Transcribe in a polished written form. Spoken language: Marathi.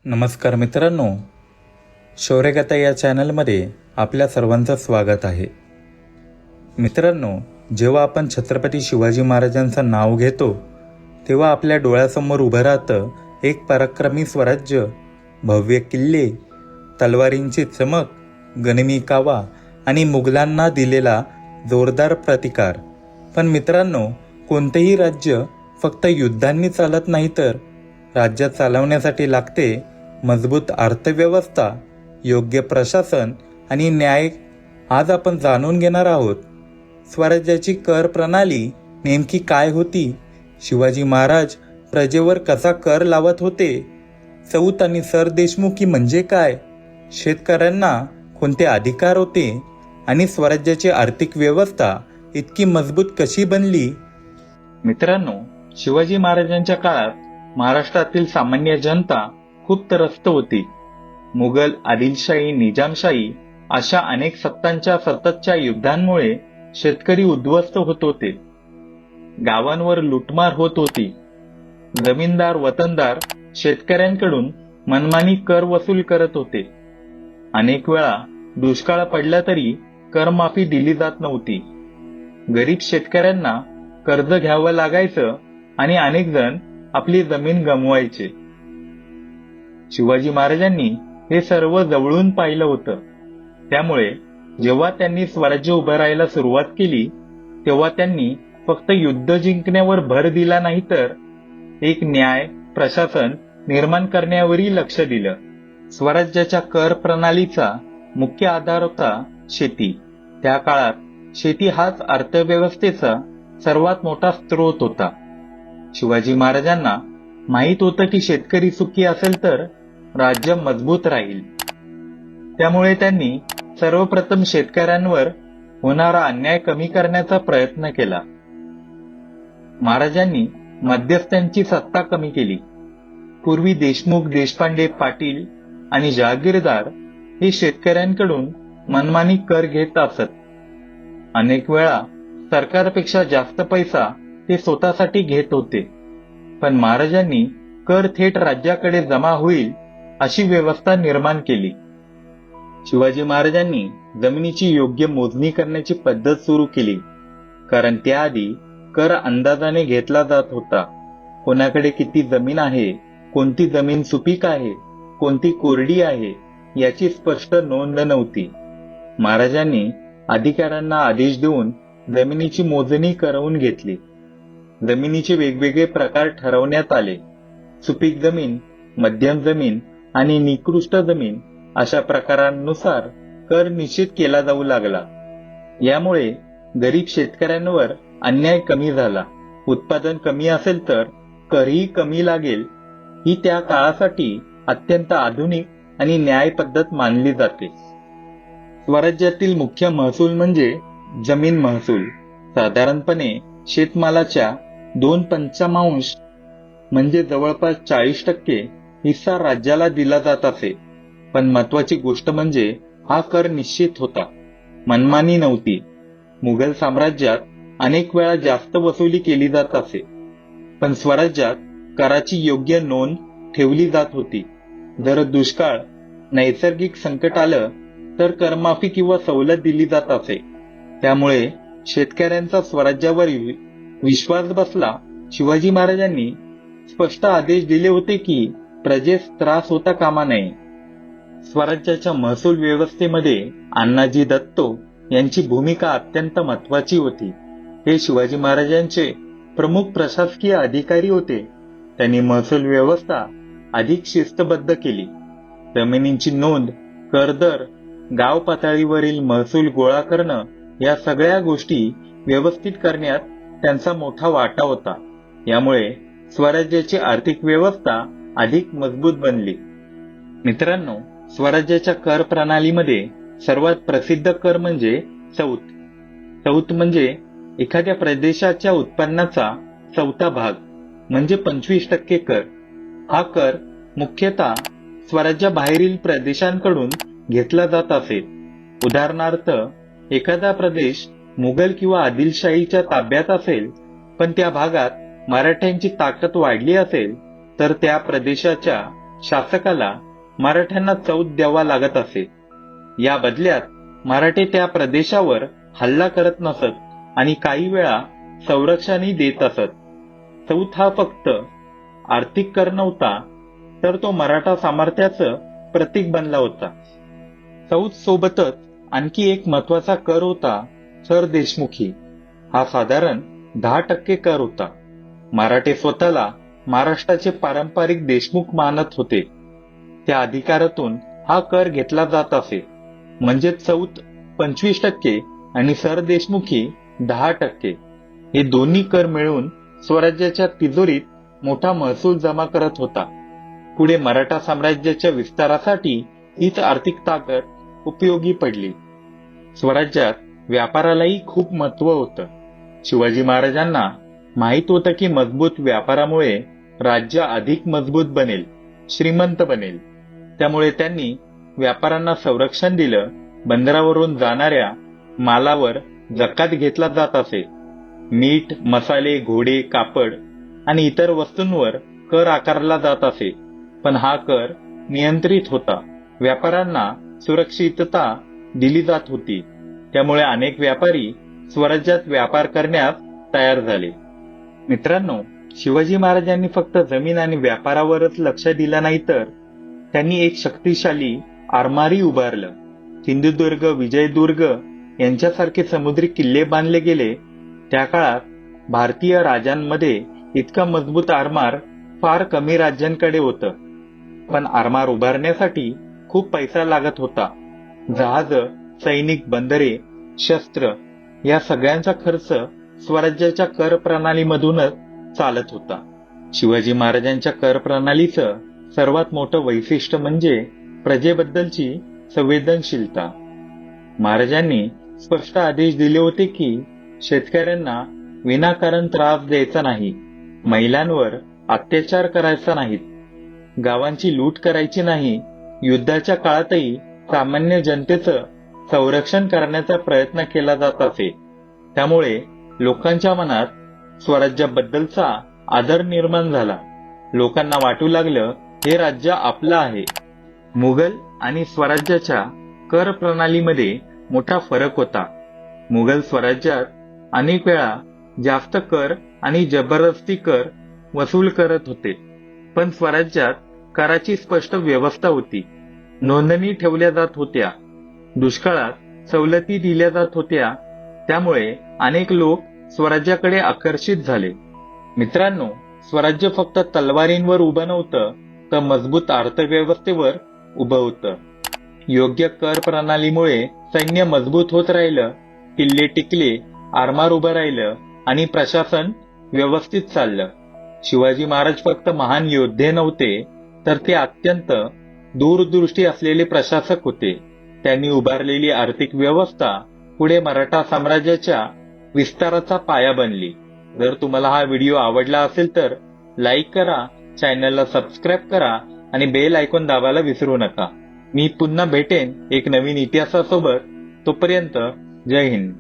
नमस्कार मित्रांनो, शौर्यगाथा या चॅनलमध्ये आपल्या सर्वांचं स्वागत आहे. मित्रांनो, जेव्हा आपण छत्रपती शिवाजी महाराजांचं नाव घेतो तेव्हा आपल्या डोळ्यासमोर उभं राहतं एक पराक्रमी स्वराज्य, भव्य किल्ले, तलवारींची चमक, गनिमी कावा आणि मुघलांना दिलेला जोरदार प्रतिकार. पण मित्रांनो, कोणतेही राज्य फक्त युद्धांनी चालत नाही, तर राज्य चालवण्यासाठी लागते मजबूत अर्थव्यवस्था, योग्य प्रशासन आणि न्याय. आज आपण जाणून घेणार आहोत स्वराज्याची कर प्रणाली नेमकी काय होती, शिवाजी महाराज प्रजेवर कसा कर लावत होते, चौथ आणि सरदेशमुखी म्हणजे काय, शेतकऱ्यांना कोणते अधिकार होते आणि स्वराज्याची आर्थिक व्यवस्था इतकी मजबूत कशी बनली. मित्रांनो, शिवाजी महाराजांच्या काळात महाराष्ट्रातील सामान्य जनता खूप त्रस्त होती. मुघल, आदिलशाही, निजामशाही अशा अनेक सत्तांच्या सततच्या युद्धांमुळे शेतकरी उद्ध्वस्त होत होते. गावांवर लुटमार होत होती. जमीनदार वतनदार शेतकऱ्यांकडून मनमानी कर वसूल करत होते. अनेक वेळा दुष्काळ पडला तरी करमाफी दिली जात नव्हती. गरीब शेतकऱ्यांना कर्ज घ्यावं लागायचं आणि अनेक जण आपली जमीन गमवायचे. शिवाजी महाराजांनी हे सर्व जवळून पाहिलं होतं. त्यामुळे जेव्हा त्यांनी स्वराज्य उभारायला सुरुवात केली तेव्हा त्यांनी फक्त युद्ध जिंकण्यावर भर दिला नाही, तर एक न्याय प्रशासन निर्माण करण्यावरही लक्ष दिलं. स्वराज्याच्या कर प्रणालीचा मुख्य आधार होता शेती. त्या काळात शेती हाच अर्थव्यवस्थेचा सर्वात मोठा स्रोत होता. शिवाजी महाराजांना माहित होतं की शेतकरी सुखी असेल तर राज्य मजबूत राहील. त्यामुळे त्यांनी सर्वप्रथम शेतकऱ्यांवर होणारा अन्याय कमी करण्याचा प्रयत्न केला. महाराजांनी मध्यस्थांची सत्ता कमी केली. पूर्वी देशमुख, देशपांडे, पाटील आणि जहागीरदार हे शेतकऱ्यांकडून मनमानी कर घेत असत. अनेक वेळा सरकारपेक्षा जास्त पैसा ते स्वतःसाठी घेत होते. पण महाराजांनी कर थेट राज्याकडे जमा होईल अशी व्यवस्था निर्माण केली. शिवाजी महाराजांनी जमिनीची योग्य मोजणी करण्याची पद्धत सुरू केली, कारण त्याआधी कर अंदाजाने घेतला जात होता. कोणाकडे किती जमीन आहे, कोणती जमीन सुपीक आहे, कोणती कोरडी आहे याची स्पष्ट नोंद नव्हती. महाराजांनी अधिकाऱ्यांना आदेश देऊन जमिनीची मोजणी करवून घेतली. जमिनीचे वेगवेगळे प्रकार ठरवण्यात आले. सुपीक जमीन, मध्यम जमीन आणि निकृष्ट जमीन अशा प्रकारांनुसार कर निश्चित केला जाऊ लागला. यामुळे गरीब शेतकऱ्यांवर अन्याय कमी झाला. उत्पादन कमी असेल तर करही कमी लागेल, ही त्या काळासाठी अत्यंत आधुनिक आणि न्याय पद्धत मानली जाते. स्वराज्यातील मुख्य महसूल म्हणजे जमीन महसूल. साधारणपणे शेतमालाच्या 2/5 म्हणजे जवळपास 40% हिस्सा राज्याला दिला जात असे. पण महत्वाची गोष्ट म्हणजे हा कर निश्चित होता, मनमानी नव्हती. मुघल साम्राज्यात अनेक वेळा जास्त वसुली केली जात असे, पण स्वराज्यात कराची योग्य नोंद ठेवली जात होती. जर दुष्काळ, नैसर्गिक संकट आलं तर करमाफी किंवा सवलत दिली जात असे. त्यामुळे शेतकऱ्यांचा स्वराज्यावर विश्वास बसला. शिवाजी महाराजांनी स्पष्ट आदेश दिले होते की प्रजेस त्रास होता कामा नये. स्वराज्याच्या महसूल व्यवस्थेमध्ये अण्णाजी दत्तो यांची भूमिका अत्यंत महत्वाची होती. हे शिवाजी महाराजांचे प्रमुख प्रशासकीय अधिकारी होते. त्यांनी महसूल व्यवस्था अधिक शिस्तबद्ध केली. जमिनींची नोंद, करदर, गाव पातळीवरील महसूल गोळा करणं या सगळ्या गोष्टी व्यवस्थित करण्यात त्यांचा मोठा वाटा होता. यामुळे स्वराज्याची आर्थिक व्यवस्था अधिक मजबूत बनली. मित्रांनो, स्वराज्याच्या कर प्रणालीमध्ये सर्वात प्रसिद्ध कर म्हणजे चौथ. चौथ म्हणजे एखाद्या प्रदेशाच्या उत्पन्नाचा चौथा भाग म्हणजे 25% कर. हा कर मुख्यतः स्वराज्याबाहेरील प्रदेशांकडून घेतला जात असे. उदाहरणार्थ, एखादा प्रदेश मुघल किंवा आदिलशाहीच्या ताब्यात असेल, पण त्या भागात मराठ्यांची ताकद वाढली असेल, तर त्या प्रदेशाच्या शासकाला मराठ्यांना चौथ द्यावा लागत असे. या बदल्यात मराठे त्या प्रदेशावर हल्ला करत नसत आणि काही वेळा संरक्षणही देत असत. चौथ हा फक्त आर्थिक कर नव्हता, तर तो मराठा सामर्थ्याचं प्रतीक बनला होता. चौथ सोबतच आणखी एक महत्वाचा कर होता सर देशमुखी. हा साधारण 10% कर होता. मराठे स्वतःला महाराष्ट्राचे पारंपरिक देशमुख मानत होते. त्या अधिकारातून हा कर घेतला जात असे. म्हणजे चौथ 25% आणि सर देशमुखी 10%. हे दोन्ही कर मिळून स्वराज्याच्या तिजोरीत मोठा महसूल जमा करत होता. पुढे मराठा साम्राज्याच्या विस्तारासाठी हीच आर्थिक ताकद उपयोगी पडली. स्वराज्यात व्यापारालाही खूप महत्व होतं. शिवाजी महाराजांना माहित होतं की मजबूत व्यापारामुळे राज्य अधिक मजबूत बनेल, श्रीमंत बनेल. त्यामुळे त्यांनी व्यापाऱ्यांना संरक्षण दिलं. बंदरावरून जाणाऱ्या मालावर जकात घेतला जात असे. मीठ, मसाले, घोडे, कापड आणि इतर वस्तूंवर कर आकारला जात असे. पण हा कर नियंत्रित होता. व्यापाऱ्यांना सुरक्षितता दिली जात होती. त्यामुळे अनेक व्यापारी स्वराज्यात व्यापार करण्यास तयार झाले. मित्रांनो, शिवाजी महाराजांनी फक्त जमीन आणि व्यापारावरच लक्ष दिलं नाही, तर त्यांनी एक शक्तिशाली आरमारी उभारलं. सिंधुदुर्ग, विजयदुर्ग यांच्यासारखे समुद्री किल्ले बांधले गेले. त्या काळात भारतीय राजांमध्ये इतका मजबूत आरमार फार कमी राज्यांकडे होतं. पण आरमार उभारण्यासाठी खूप पैसा लागत होता. जहाज, सैनिक, बंदरे, शस्त्र या सगळ्यांचा खर्च स्वराज्याच्या कर प्रणालीमधूनच चालत होता. शिवाजी महाराजांच्या कर प्रणालीचं सर्वात मोठं वैशिष्ट्य म्हणजे प्रजेबद्दलची संवेदनशीलता. महाराजांनी स्पष्ट आदेश दिले होते की शेतकऱ्यांना विनाकारण त्रास द्यायचा नाही, महिलांवर अत्याचार करायचा नाहीत, गावांची लूट करायची नाही. युद्धाच्या काळातही सामान्य जनतेचं संरक्षण करण्याचा प्रयत्न केला जात असे. त्यामुळे लोकांच्या मनात स्वराज्याबद्दलचा आदर निर्माण झाला. लोकांना वाटू लागलं, हे राज्य आपलं आहे. मुघल आणि स्वराज्याच्या कर प्रणालीमध्ये मोठा फरक होता. मुघल स्वराज्यात अनेक वेळा जास्त कर आणि जबरदस्ती कर वसूल करत होते. पण स्वराज्यात कराची स्पष्ट व्यवस्था होती. नोंदणी ठेवल्या जात होत्या. दुष्काळात सवलती दिल्या जात होत्या. त्यामुळे अनेक लोक स्वराज्याकडे आकर्षित झाले. मित्रांनो, स्वराज्य फक्त तलवारींवर उभं नव्हतं, तर मजबूत अर्थव्यवस्थेवर उभं होतं. योग्य कर प्रणालीमुळे सैन्य मजबूत होत राहिलं, किल्ले टिकले, आरमार उभं राहिलं आणि प्रशासन व्यवस्थित चाललं. शिवाजी महाराज फक्त महान योद्धे नव्हते, तर ते अत्यंत दूरदृष्टी असलेले प्रशासक होते. त्यांनी उभारलेली आर्थिक व्यवस्था पुढे मराठा साम्राज्याच्या विस्ताराचा पाया बनली. जर तुम्हाला हा व्हिडिओ आवडला असेल तर लाईक करा, चॅनलला सबस्क्राईब करा आणि बेल आयकॉन दाबायला विसरू नका. मी पुन्हा भेटेन एक नवीन इतिहासासोबत. तोपर्यंत जय हिंद.